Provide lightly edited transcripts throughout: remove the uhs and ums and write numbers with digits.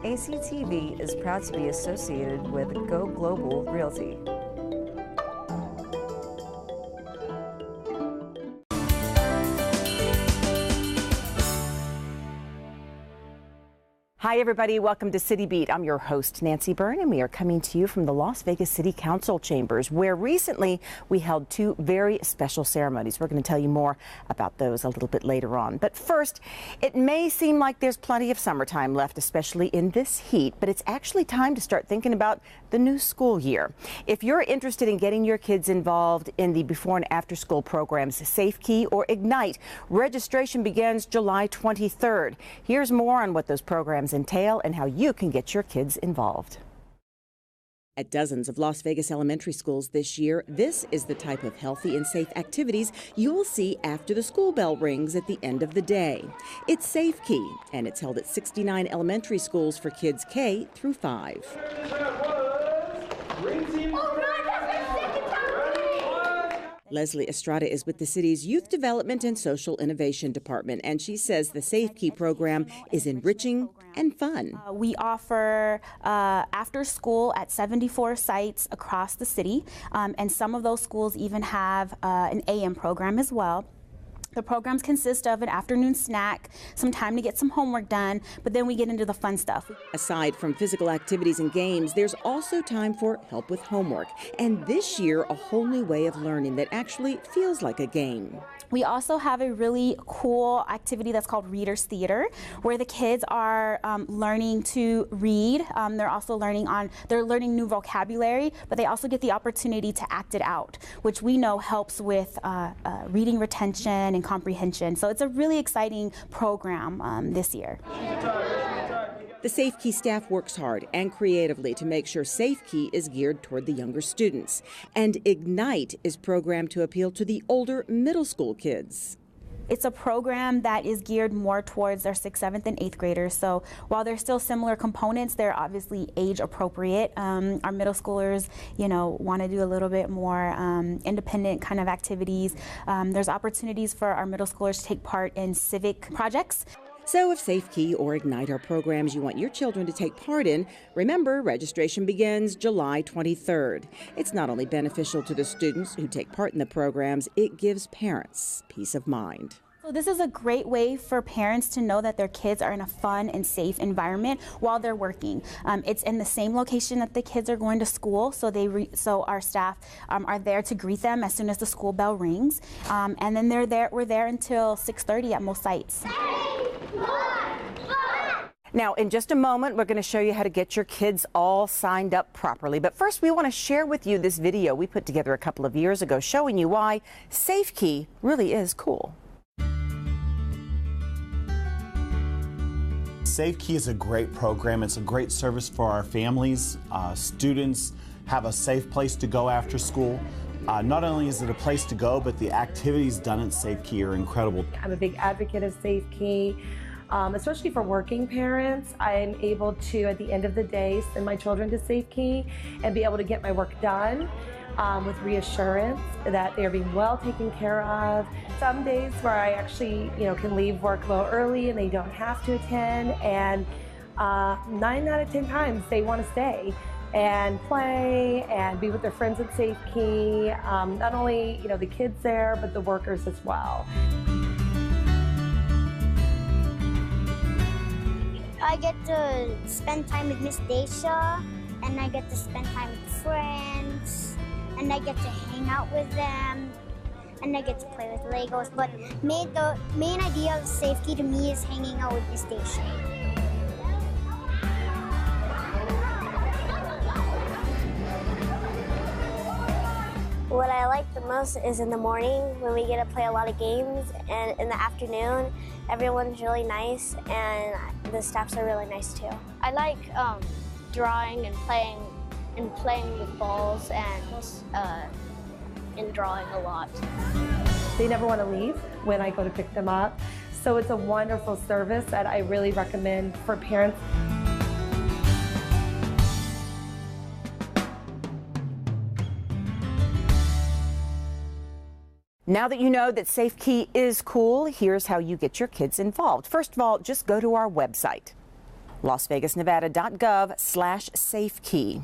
ACTV is proud to be associated with Go Global Realty. Hi everybody, welcome to City Beat. I'm your host Nancy Byrne, and we are coming to you from the Las Vegas City Council chambers, where recently we held two very special ceremonies. We're going to tell you more about those a little bit later on. But first, it may seem like there's plenty of summertime left, especially in this heat, but it's actually time to start thinking about the new school year. If you're interested in getting your kids involved in the before and after school programs Safe Key or Ignite, registration begins July 23rd. Here's more on what those programs entail and how you can get your kids involved. At dozens of Las Vegas elementary schools this year, this is the type of healthy and safe activities you'll see after the school bell rings at the end of the day. It's Safe Key, and it's held at 69 elementary schools for kids K through 5. Leslie Estrada is with the city's Youth Development and Social Innovation Department, and she says the Safe Key program is enriching and fun. We offer after school at 74 sites across the city, and some of those schools even have an AM program as well. The programs consist of an afternoon snack, some time to get some homework done, but then we get into the fun stuff. Aside from physical activities and games, there's also time for help with homework. And this year, a whole new way of learning that actually feels like a game. We also have a really cool activity that's called Reader's Theater, where the kids are learning to read. They're also learning new vocabulary, but they also get the opportunity to act it out, which we know helps with reading retention and comprehension. So it's a really exciting program this year. The Safe Key staff works hard and creatively to make sure Safe Key is geared toward the younger students. And Ignite is programmed to appeal to the older middle school kids. It's a program that is geared more towards our 6th, 7th, and 8th graders. So while there's still similar components, they're obviously age appropriate. Our middle schoolers, want to do a little bit more independent kind of activities. There's opportunities for our middle schoolers to take part in civic projects. So if Safe Key or Ignite are programs you want your children to take part in, remember, registration begins July 23rd. It's not only beneficial to the students who take part in the programs, it gives parents peace of mind. So this is a great way for parents to know that their kids are in a fun and safe environment while they're working. It's in the same location that the kids are going to school, so our staff are there to greet them as soon as the school bell rings, and then we're there until 6:30 at most sites. Now, in just a moment, we're going to show you how to get your kids all signed up properly. But first, we want to share with you this video we put together a couple of years ago showing you why Safe Key really is cool. Safe Key is a great program. It's a great service for our families. Students have a safe place to go after school. Not only is it a place to go, but the activities done at Safe Key are incredible. I'm a big advocate of Safe Key, especially for working parents. I'm able to, at the end of the day, send my children to Safe Key and be able to get my work done with reassurance that they're being well taken care of. Some days where I actually, can leave work a little early and they don't have to attend, and 9 out of 10 times they want to stay and play and be with their friends at Safe Key. Not only, the kids there, but the workers as well. I get to spend time with Miss Daisha, and I get to spend time with friends, and I get to hang out with them, and I get to play with Legos. But the main idea of Safe Key to me is hanging out with Miss Daisha. What I like the most is in the morning when we get to play a lot of games, and in the afternoon, everyone's really nice and the staffs are really nice too. I like drawing and playing with balls and drawing a lot. They never want to leave when I go to pick them up. So it's a wonderful service that I really recommend for parents. Now that you know that Safe Key is cool, here's how you get your kids involved. First of all, just go to our website, LasVegasNevada.gov/SafeKey.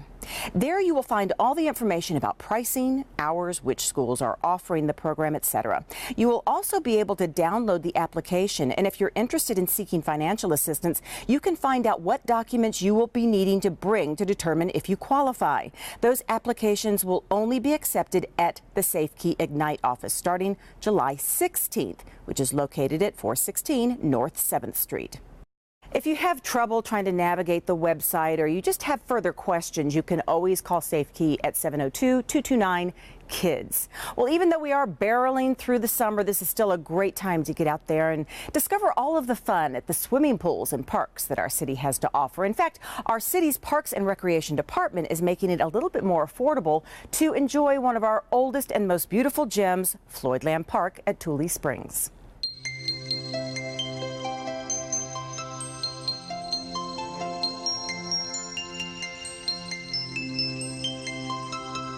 There you will find all the information about pricing, hours, which schools are offering the program, etc. You will also be able to download the application, and if you're interested in seeking financial assistance, you can find out what documents you will be needing to bring to determine if you qualify. Those applications will only be accepted at the SafeKey Ignite office starting July 16th, which is located at 416 North 7th Street. If you have trouble trying to navigate the website or you just have further questions, you can always call SafeKey at 702-229-KIDS. Well, even though we are barreling through the summer, this is still a great time to get out there and discover all of the fun at the swimming pools and parks that our city has to offer. In fact, our city's Parks and Recreation Department is making it a little bit more affordable to enjoy one of our oldest and most beautiful gems, Floyd Lamb Park at Tule Springs.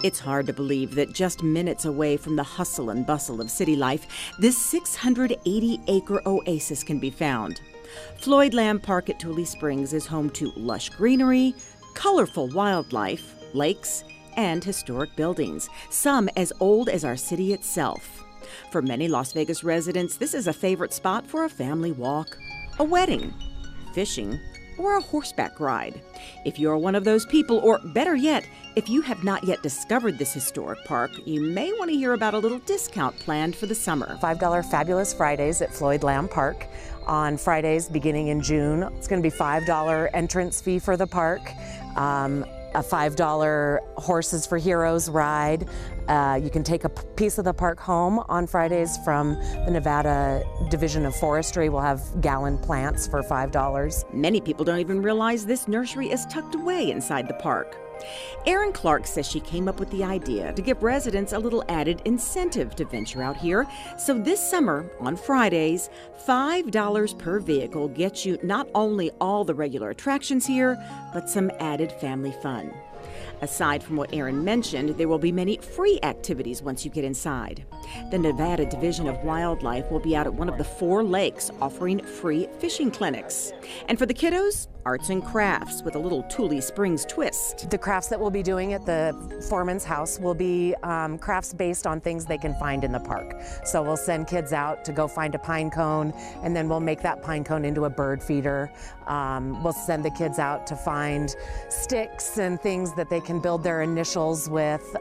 It's hard to believe that just minutes away from the hustle and bustle of city life, this 680-acre oasis can be found. Floyd Lamb Park at Tule Springs is home to lush greenery, colorful wildlife, lakes, and historic buildings, some as old as our city itself. For many Las Vegas residents, this is a favorite spot for a family walk, a wedding, fishing, or a horseback ride. If you're one of those people, or better yet, if you have not yet discovered this historic park, you may want to hear about a little discount planned for the summer. $5 Fabulous Fridays at Floyd Lamb Park on Fridays beginning in June. It's going to be $5 entrance fee for the park, a $5 Horses for Heroes ride. You can take a piece of the park home on Fridays from the Nevada Division of Forestry. We'll have gallon plants for $5. Many people don't even realize this nursery is tucked away inside the park. Erin Clark says she came up with the idea to give residents a little added incentive to venture out here. So this summer, on Fridays, $5 per vehicle gets you not only all the regular attractions here, but some added family fun. Aside from what Erin mentioned, there will be many free activities once you get inside. The Nevada Division of Wildlife will be out at one of the 4 lakes offering free fishing clinics. And for the kiddos, arts and crafts with a little Tule Springs twist. The crafts that we'll be doing at the Foreman's house will be crafts based on things they can find in the park. So we'll send kids out to go find a pine cone, and then we'll make that pine cone into a bird feeder. We'll send the kids out to find sticks and things that they can build their initials with.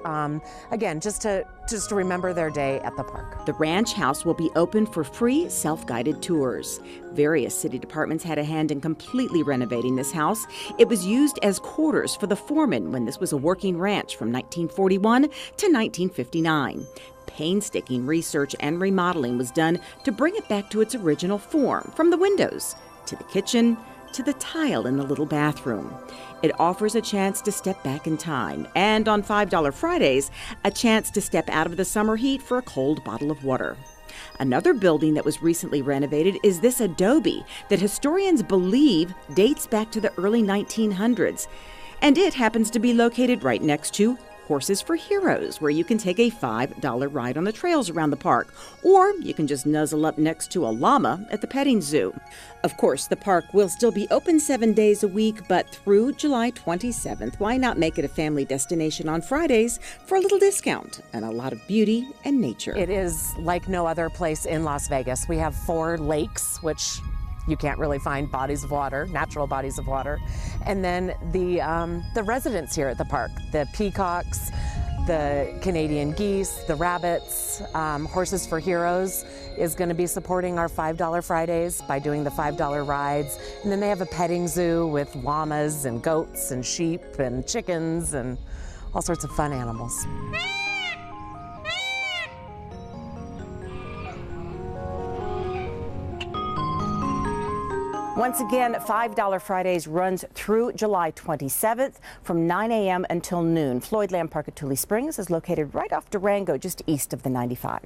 Again, just to remember their day at the park. The ranch house will be open for free self-guided tours. Various city departments had a hand in completely renovating this house. It was used as quarters for the foreman when this was a working ranch from 1941 to 1959. Painstaking research and remodeling was done to bring it back to its original form, from the windows to the kitchen to the tile in the little bathroom. It offers a chance to step back in time, and on $5 Fridays, a chance to step out of the summer heat for a cold bottle of water. Another building that was recently renovated is this adobe that historians believe dates back to the early 1900s. And it happens to be located right next to Horses for Heroes, where you can take a $5 ride on the trails around the park, or you can just nuzzle up next to a llama at the petting zoo. Of course, the park will still be open 7 days a week, but through July 27th, why not make it a family destination on Fridays for a little discount and a lot of beauty and nature? It is like no other place in Las Vegas. We have 4 lakes, which you can't really find bodies of water, natural bodies of water. And then the residents here at the park, the peacocks, the Canadian geese, the rabbits. Horses for Heroes is going to be supporting our $5 Fridays by doing the $5 rides. And then they have a petting zoo with llamas and goats and sheep and chickens and all sorts of fun animals. Once again, $5 Fridays runs through July 27th from 9 a.m. until noon. Floyd Lamb Park at Tule Springs is located right off Durango, just east of the 95.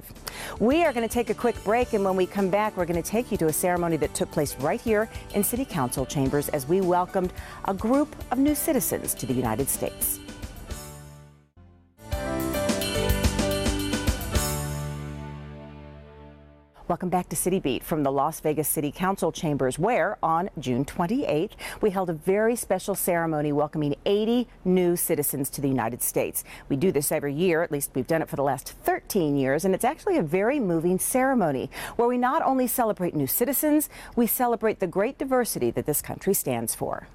We are going to take a quick break, and when we come back, we're going to take you to a ceremony that took place right here in City Council chambers as we welcomed a group of new citizens to the United States. Welcome back to City Beat from the Las Vegas City Council chambers, where on June 28th, we held a very special ceremony welcoming 80 new citizens to the United States. We do this every year, at least we've done it for the last 13 years, and it's actually a very moving ceremony where we not only celebrate new citizens, we celebrate the great diversity that this country stands for.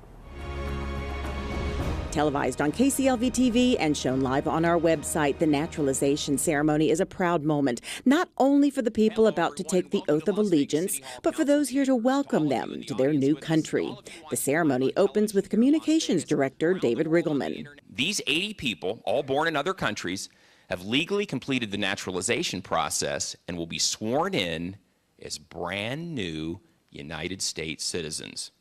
Televised on KCLV-TV and shown live on our website, the naturalization ceremony is a proud moment, not only for the people about to take the oath of allegiance, but for those here to welcome them to their new country. The ceremony opens with Communications Director David Riggleman. These 80 people, all born in other countries, have legally completed the naturalization process and will be sworn in as brand new United States citizens.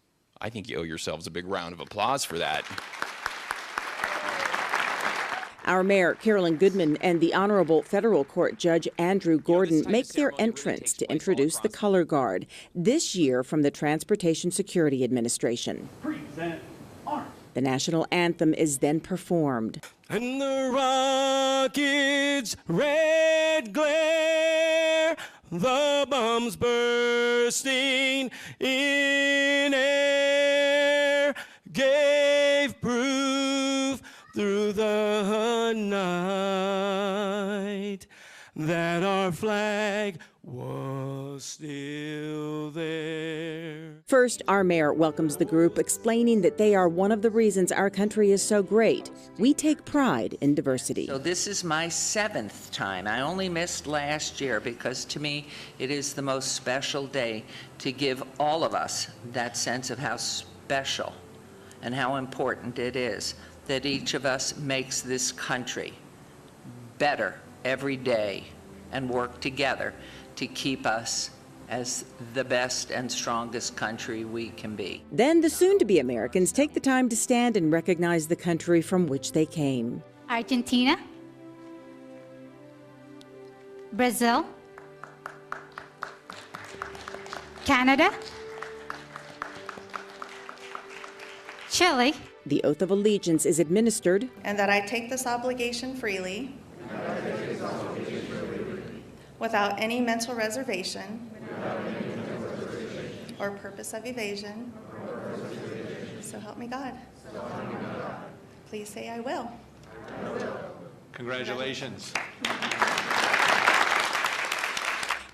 I think you owe yourselves a big round of applause for that. Our Mayor, Carolyn Goodman, and the Honorable Federal Court Judge Andrew Gordon make their entrance to introduce the color guard, this year from the Transportation Security Administration. The national anthem is then performed. And the rocket's red glare, the bombs bursting in air, gave proof through the night that our flag was still there. First, our mayor welcomes the group, explaining that they are one of the reasons our country is so great. We take pride in diversity. So this is my 7th time. I only missed last year because to me it is the most special day to give all of us that sense of how special and how important it is that each of us makes this country better every day and work together to keep us as the best and strongest country we can be. Then the soon-to-be Americans take the time to stand and recognize the country from which they came. Argentina, Brazil, Canada, Chile. The oath of allegiance is administered. And that I take this obligation freely, without any mental reservation or purpose of evasion. So help me God. Please say I will. Congratulations.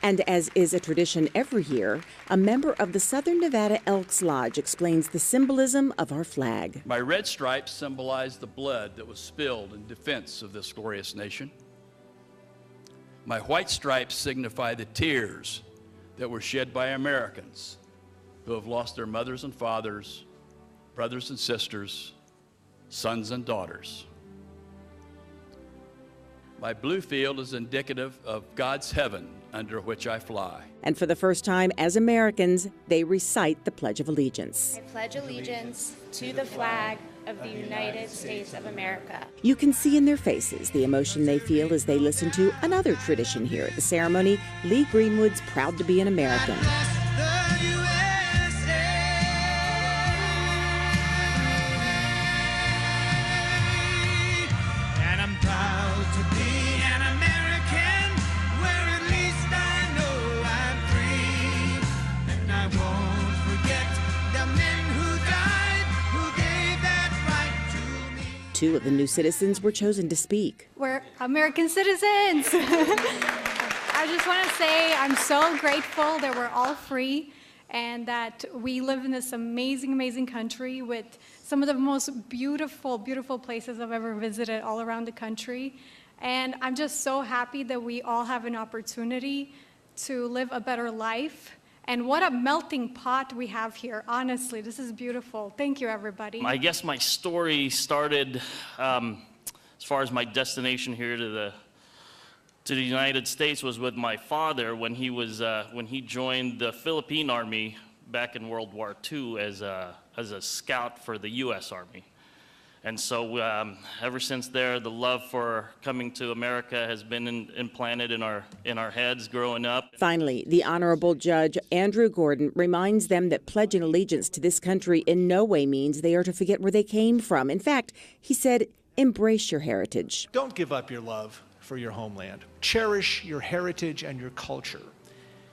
And as is a tradition every year, a member of the Southern Nevada Elks Lodge explains the symbolism of our flag. My red stripes symbolize the blood that was spilled in defense of this glorious nation. My white stripes signify the tears that were shed by Americans who have lost their mothers and fathers, brothers and sisters, sons and daughters. My blue field is indicative of God's heaven under which I fly. And for the first time as Americans, they recite the Pledge of Allegiance. I pledge allegiance to the flag of the United States of America. You can see in their faces the emotion they feel as they listen to another tradition here at the ceremony, Lee Greenwood's Proud to be an American. And I'm proud to be an American, where at least I know I'm free. And I won't forget the men who died, who gave that right to me. Two of the new citizens were chosen to speak. We're American citizens. I just want to say I'm so grateful that we're all free and that we live in this amazing, amazing country with some of the most beautiful, beautiful places I've ever visited all around the country. And I'm just so happy that we all have an opportunity to live a better life. And what a melting pot we have here. Honestly, this is beautiful. Thank you, everybody. I guess my story started as far as my destination here to the United States was with my father when he joined the Philippine Army back in World War II as a scout for the U.S. Army. And so ever since there, the love for coming to America has been implanted in our heads growing up. Finally, the Honorable Judge Andrew Gordon reminds them that pledging allegiance to this country in no way means they are to forget where they came from. In fact, he said, embrace your heritage. Don't give up your love for your homeland. Cherish your heritage and your culture.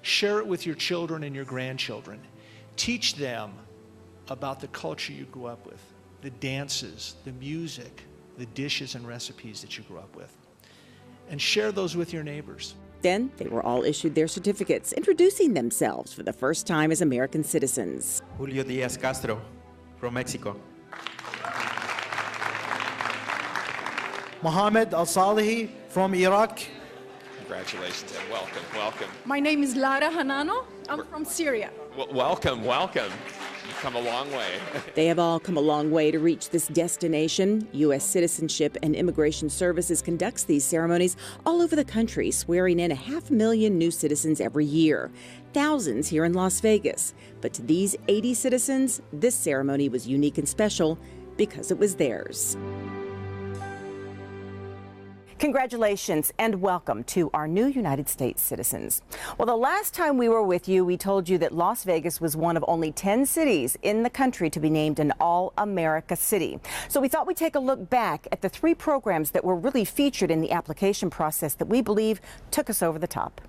Share it with your children and your grandchildren. Teach them about the culture you grew up with, the dances, the music, the dishes and recipes that you grew up with. And share those with your neighbors. Then they were all issued their certificates, introducing themselves for the first time as American citizens. Julio Diaz Castro from Mexico. Mohammed Al-Salihi from Iraq. Congratulations and welcome, welcome. My name is Lara Hanano. I'm from Syria. Welcome, welcome. You've come a long way. They have all come a long way to reach this destination. U.S. Citizenship and Immigration Services conducts these ceremonies all over the country, swearing in 500,000 new citizens every year. Thousands here in Las Vegas. But to these 80 citizens, this ceremony was unique and special because it was theirs. Congratulations and welcome to our new United States citizens. Well, the last time we were with you, we told you that Las Vegas was one of only 10 cities in the country to be named an All-America City. So we thought we'd take a look back at the 3 programs that were really featured in the application process that we believe took us over the top.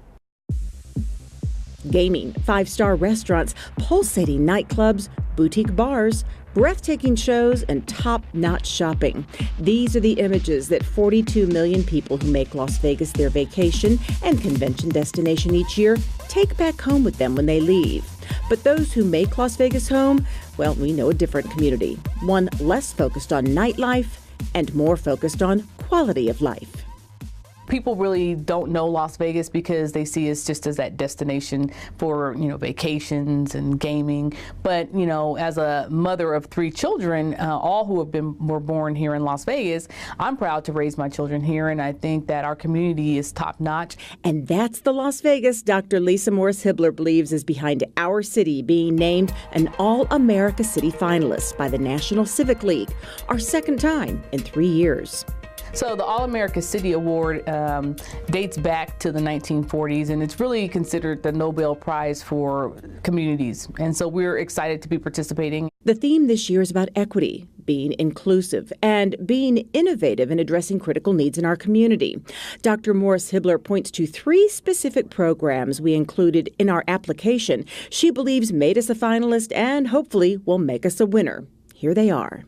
Gaming, 5-star restaurants, pulsating nightclubs, boutique bars, breathtaking shows, and top-notch shopping. These are the images that 42 million people who make Las Vegas their vacation and convention destination each year take back home with them when they leave. But those who make Las Vegas home, well, we know a different community, one less focused on nightlife and more focused on quality of life. People really don't know Las Vegas because they see us just as that destination for, vacations and gaming. But, as a mother of 3 children, all who were born here in Las Vegas, I'm proud to raise my children here, and I think that our community is top notch. And that's the Las Vegas Dr. Lisa Morris-Hibbler believes is behind our city being named an All-America City finalist by the National Civic League, our second time in 3 years. So the All-America City Award dates back to the 1940s, and it's really considered the Nobel Prize for communities. And so we're excited to be participating. The theme this year is about equity, being inclusive, and being innovative in addressing critical needs in our community. Dr. Morris-Hibbler points to 3 specific programs we included in our application she believes made us a finalist and hopefully will make us a winner. Here they are.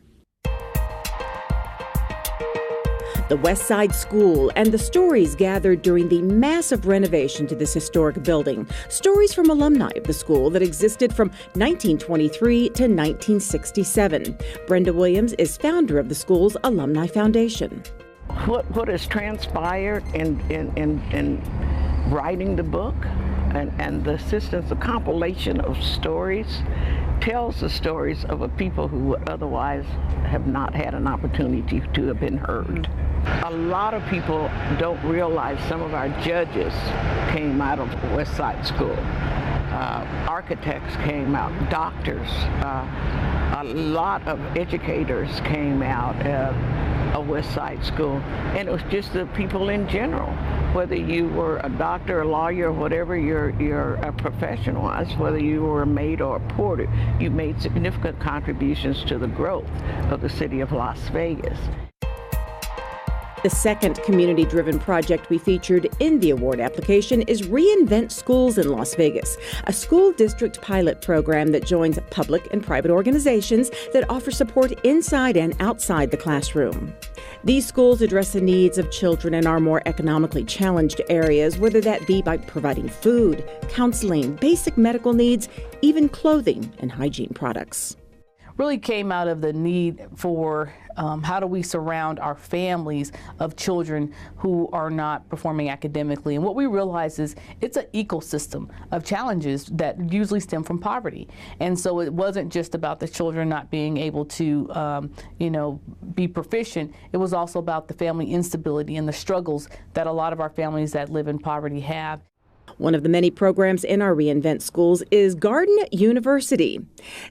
The West Side School and the stories gathered during the massive renovation to this historic building. Stories from alumni of the school that existed from 1923 to 1967. Brenda Williams is founder of the school's Alumni Foundation. What has transpired in writing the book and the assistance, the compilation of stories tells the stories of a people who would otherwise have not had an opportunity to have been heard. A lot of people don't realize some of our judges came out of West Side School. Architects came out, doctors, a lot of educators came out of West Side School, and it was just the people in general. Whether you were a doctor, a lawyer, whatever your profession was, whether you were a maid or a porter, you made significant contributions to the growth of the city of Las Vegas. The second community-driven project we featured in the award application is Reinvent Schools in Las Vegas, a school district pilot program that joins public and private organizations that offer support inside and outside the classroom. These schools address the needs of children in our more economically challenged areas, whether that be by providing food, counseling, basic medical needs, even clothing and hygiene products. Really came out of the need for how do we surround our families of children who are not performing academically. And what we realize is it's an ecosystem of challenges that usually stem from poverty. And so it wasn't just about the children not being able to, be proficient. It was also about the family instability and the struggles that a lot of our families that live in poverty have. One of the many programs in our Reinvent Schools is Garden University.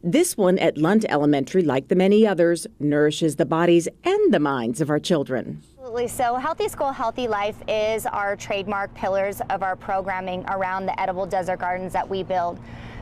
This one at Lunt Elementary, like the many others, nourishes the bodies and the minds of our children. Absolutely. So Healthy School, Healthy Life is our trademark pillars of our programming around the edible desert gardens that we build.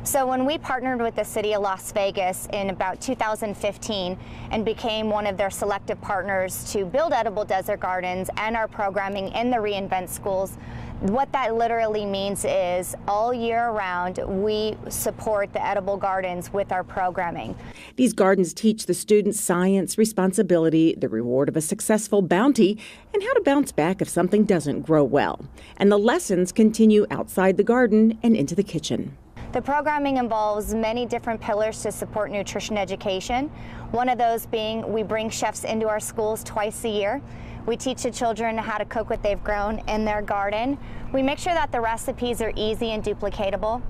So when we partnered with the City of Las Vegas in about 2015 and became one of their selective partners to build edible desert gardens and our programming in the Reinvent schools, what that literally means is all year round we support the edible gardens with our programming. These gardens teach the students science, responsibility, the reward of a successful bounty, and how to bounce back if something doesn't grow well. And the lessons continue outside the garden and into the kitchen. The programming involves many different pillars to support nutrition education. One of those being we bring chefs into our schools twice a year. We teach the children how to cook what they've grown in their garden. We make sure that the recipes are easy and duplicatable.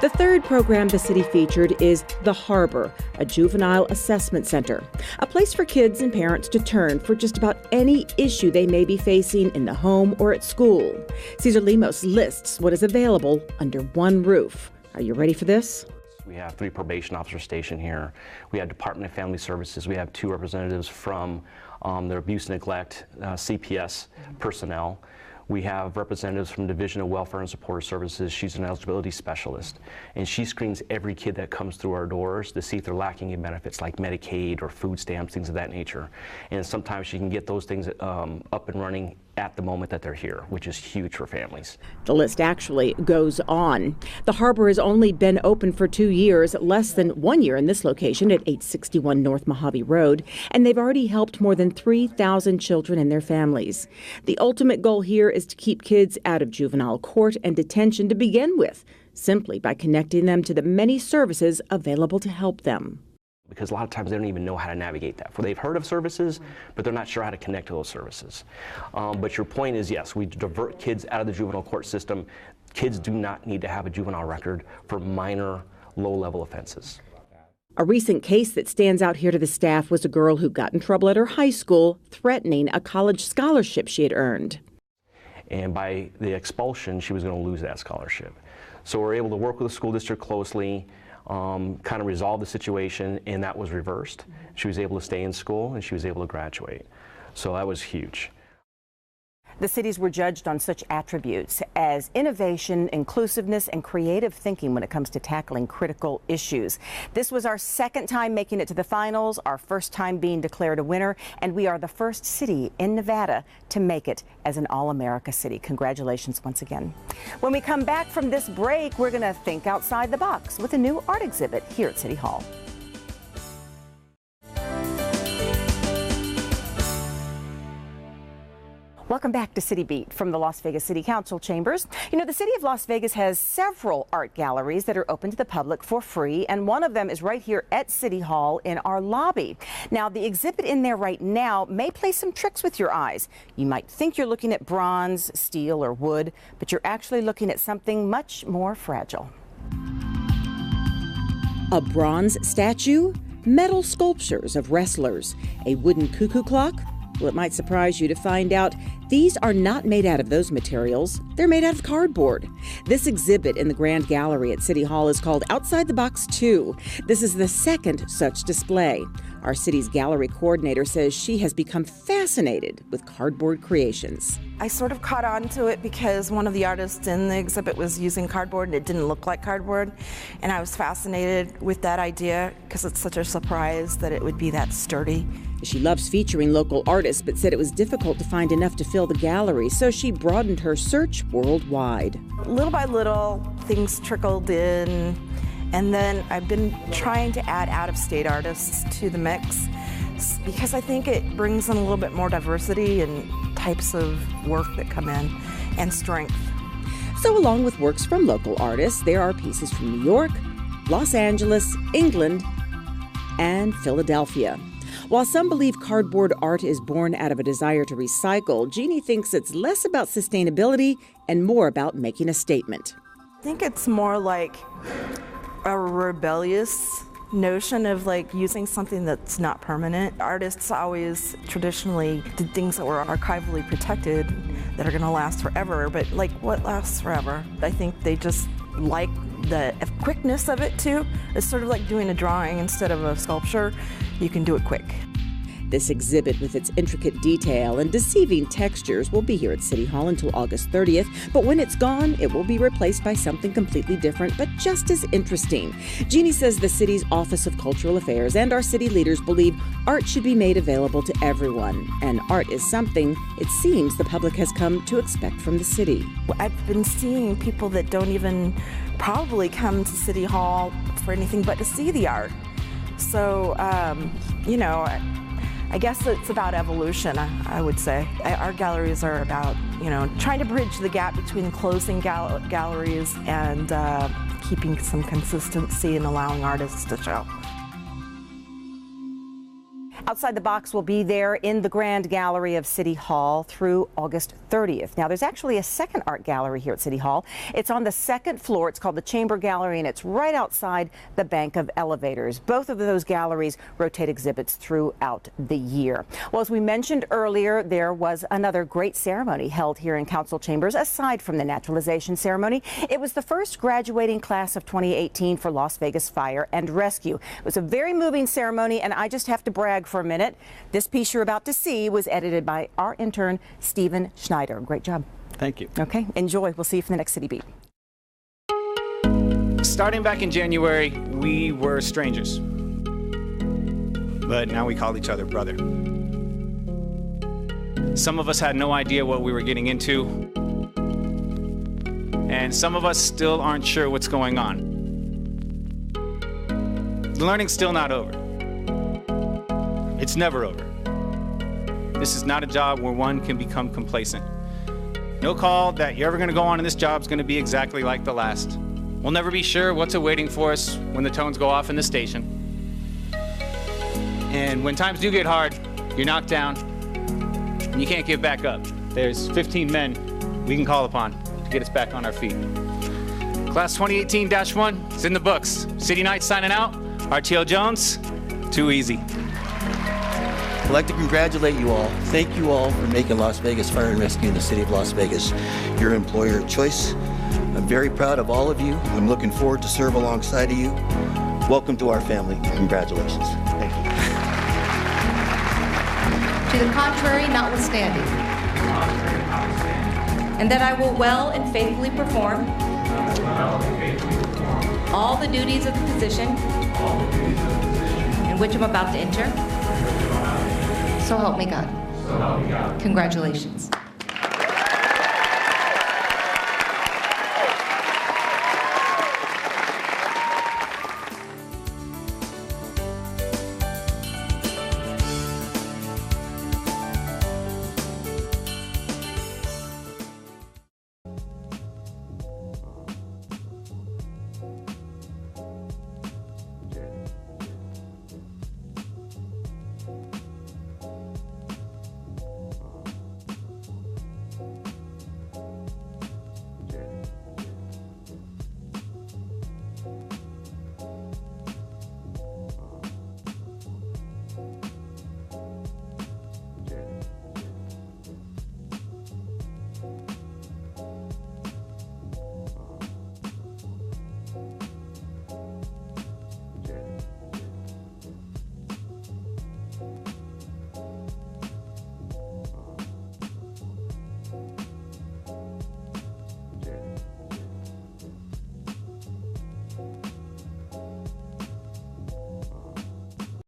The third program the city featured is The Harbor, a juvenile assessment center, a place for kids and parents to turn for just about any issue they may be facing in the home or at school. Cesar Lemos lists what is available under one roof. Are you ready for this? We have 3 probation officers stationed here. We have Department of Family Services. We have 2 representatives from the abuse and neglect CPS personnel. We have representatives from Division of Welfare and Supportive Services. She's an eligibility specialist, and she screens every kid that comes through our doors to see if they're lacking in benefits like Medicaid or food stamps, things of that nature. And sometimes she can get those things up and running at the moment that they're here, which is huge for families. The list actually goes on. The Harbor has only been open for 2 years, less than 1 year in this location at 861 North Mojave Road, and they've already helped more than 3,000 children and their families. The ultimate goal here is to keep kids out of juvenile court and detention to begin with, simply by connecting them to the many services available to help them. Because a lot of times they don't even know how to navigate that. They've heard of services, but they're not sure how to connect to those services. But your point is, yes, we divert kids out of the juvenile court system. Kids do not need to have a juvenile record for minor, low-level offenses. A recent case that stands out here to the staff was a girl who got in trouble at her high school, threatening a college scholarship she had earned. And by the expulsion, she was going to lose that scholarship. So we're able to work with the school district closely, kind of resolve the situation, and that was reversed. She was able to stay in school and she was able to graduate. So that was huge. The cities were judged on such attributes as innovation, inclusiveness, and creative thinking when it comes to tackling critical issues. This was our second time making it to the finals, our first time being declared a winner, and we are the first city in Nevada to make it as an All-America city. Congratulations once again. When we come back from this break, we're going to think outside the box with a new art exhibit here at City Hall. Welcome back to City Beat from the Las Vegas City Council chambers. You know, the City of Las Vegas has several art galleries that are open to the public for free, and one of them is right here at City Hall in our lobby. Now, the exhibit in there right now may play some tricks with your eyes. You might think you're looking at bronze, steel, or wood, but you're actually looking at something much more fragile. A bronze statue, metal sculptures of wrestlers, a wooden cuckoo clock. Well, it might surprise you to find out these are not made out of those materials. They're made out of cardboard. This exhibit in the Grand Gallery at City Hall is called Outside the Box 2. This is the second such display. Our city's gallery coordinator says she has become fascinated with cardboard creations. I sort of caught on to it because one of the artists in the exhibit was using cardboard and it didn't look like cardboard. And I was fascinated with that idea because it's such a surprise that it would be that sturdy. She loves featuring local artists, but said it was difficult to find enough to fill the gallery, so she broadened her search worldwide. Little by little, things trickled in, and then I've been trying to add out-of-state artists to the mix because I think it brings in a little bit more diversity and types of work that come in, and strength. So along with works from local artists, there are pieces from New York, Los Angeles, England, and Philadelphia. While some believe cardboard art is born out of a desire to recycle, Jeannie thinks it's less about sustainability and more about making a statement. I think it's more like a rebellious notion of like using something that's not permanent. Artists always traditionally did things that were archivally protected that are going to last forever, but like what lasts forever? I think they just like the quickness of it too. It's sort of like doing a drawing instead of a sculpture. You can do it quick. This exhibit with its intricate detail and deceiving textures will be here at City Hall until August 30th, but when it's gone, it will be replaced by something completely different, but just as interesting. Jeannie says the city's Office of Cultural Affairs and our city leaders believe art should be made available to everyone, and art is something it seems the public has come to expect from the city. I've been seeing people that don't even probably come to City Hall for anything but to see the art. So, you know, I guess it's about evolution, I would say. Our galleries are about, you know, trying to bridge the gap between closing galleries and keeping some consistency and allowing artists to show. Outside the Box will be there in the Grand Gallery of City Hall through August 30th. Now, there's actually a second art gallery here at City Hall. It's on the second floor. It's called the Chamber Gallery, and it's right outside the Bank of Elevators. Both of those galleries rotate exhibits throughout the year. Well, as we mentioned earlier, there was another great ceremony held here in Council Chambers, aside from the naturalization ceremony. It was the first graduating class of 2018 for Las Vegas Fire and Rescue. It was a very moving ceremony, and I just have to brag for a minute. This piece you're about to see was edited by our intern, Stephen Schneider. Great job. Thank you. Okay, enjoy. We'll see you for the next City Beat. Starting back in January, we were strangers. But now we call each other brother. Some of us had no idea what we were getting into. And some of us still aren't sure what's going on. The learning's still not over. It's never over. This is not a job where one can become complacent. No call that you're ever going to go on in this job is going to be exactly like the last. We'll never be sure what's awaiting for us when the tones go off in the station. And when times do get hard, you're knocked down, and you can't get back up. There's 15 men we can call upon to get us back on our feet. Class 2018-1 is in the books. City Night signing out. RTO Jones, too easy. I'd like to congratulate you all. Thank you all for making Las Vegas Fire and Rescue in the city of Las Vegas your employer of choice. I'm very proud of all of you. I'm looking forward to serve alongside of you. Welcome to our family. Congratulations. Thank you. To the contrary, notwithstanding. And that I will well and faithfully perform all the duties of the position in which I'm about to enter. So help me God. Congratulations.